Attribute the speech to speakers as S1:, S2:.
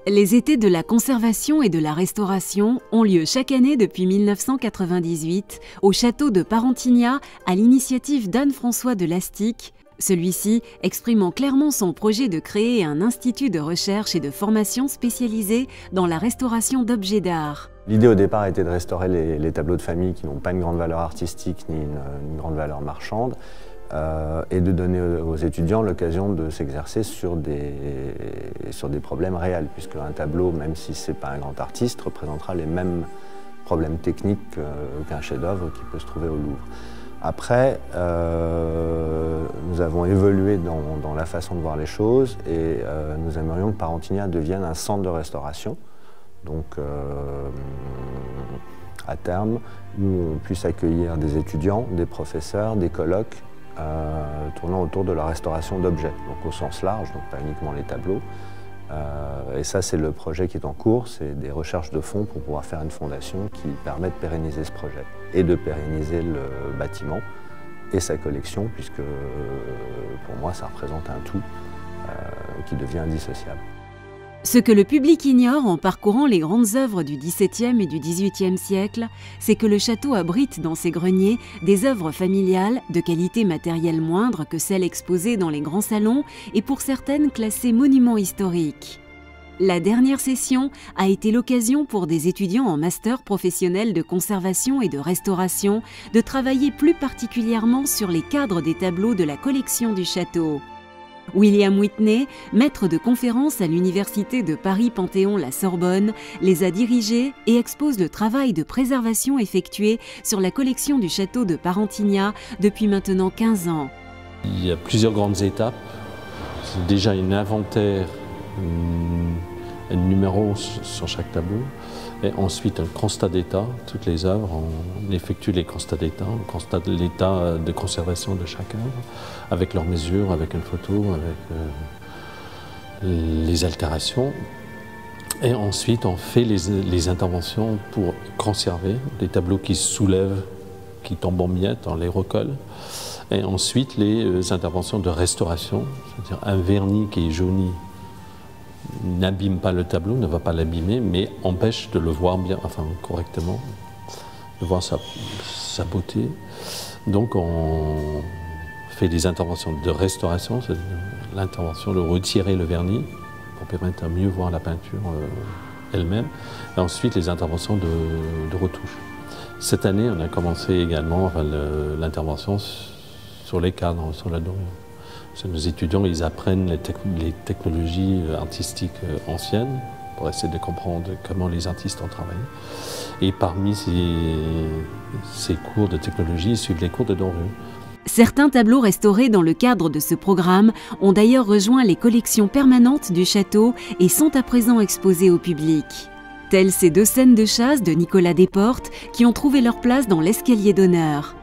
S1: Les étés de la conservation et de la restauration ont lieu chaque année depuis 1998 au château de Parentignas à l'initiative d'Anne-François de Lastic, celui-ci exprimant clairement son projet de créer un institut de recherche et de formation spécialisé dans la restauration d'objets d'art.
S2: L'idée au départ était de restaurer les tableaux de famille qui n'ont pas une grande valeur artistique ni une grande valeur marchande et de donner aux étudiants l'occasion de s'exercer sur des problèmes réels, puisque un tableau, même si ce n'est pas un grand artiste, représentera les mêmes problèmes techniques qu'un chef-d'œuvre qui peut se trouver au Louvre. Après, nous avons évolué dans la façon de voir les choses et nous aimerions que Parentignas devienne un centre de restauration. Donc, à terme, où on puisse accueillir des étudiants, des professeurs, des colloques tournant autour de la restauration d'objets, donc au sens large, donc pas uniquement les tableaux. Et ça, c'est le projet qui est en cours, c'est des recherches de fonds pour pouvoir faire une fondation qui permet de pérenniser ce projet et de pérenniser le bâtiment et sa collection, puisque pour moi, ça représente un tout qui devient indissociable.
S1: Ce que le public ignore en parcourant les grandes œuvres du XVIIe et du XVIIIe siècle, c'est que le château abrite dans ses greniers des œuvres familiales de qualité matérielle moindre que celles exposées dans les grands salons et pour certaines classées monuments historiques. La dernière session a été l'occasion pour des étudiants en master professionnel de conservation et de restauration de travailler plus particulièrement sur les cadres des tableaux de la collection du château. William Whitney, maître de conférences à l'université de Paris-Panthéon-La Sorbonne, les a dirigés et expose le travail de préservation effectué sur la collection du château de Parentignas depuis maintenant 15 ans.
S3: Il y a plusieurs grandes étapes. C'est déjà un inventaire, un numéro sur chaque tableau. Et ensuite un constat d'état, toutes les œuvres, on effectue les constats d'état, on constate l'état de conservation de chaque œuvre, avec leurs mesures, avec une photo, avec les altérations. Et ensuite on fait les interventions pour conserver les tableaux qui se soulèvent, qui tombent en miettes, on les recolle. Et ensuite les interventions de restauration, c'est-à-dire un vernis qui est jauni n'abîme pas le tableau, ne va pas l'abîmer, mais empêche de le voir bien, enfin correctement, de voir sa beauté. Donc on fait des interventions de restauration, c'est l'intervention de retirer le vernis pour permettre à mieux voir la peinture elle-même, et ensuite les interventions de retouche. Cette année, on a commencé également l'intervention sur les cadres, sur la dorure. Nos étudiants, ils apprennent les technologies artistiques anciennes pour essayer de comprendre comment les artistes ont travaillé. Et parmi ces cours de technologie, ils suivent les cours de dorure.
S1: Certains tableaux restaurés dans le cadre de ce programme ont d'ailleurs rejoint les collections permanentes du château et sont à présent exposés au public. Telles ces deux scènes de chasse de Nicolas Desportes qui ont trouvé leur place dans l'escalier d'honneur.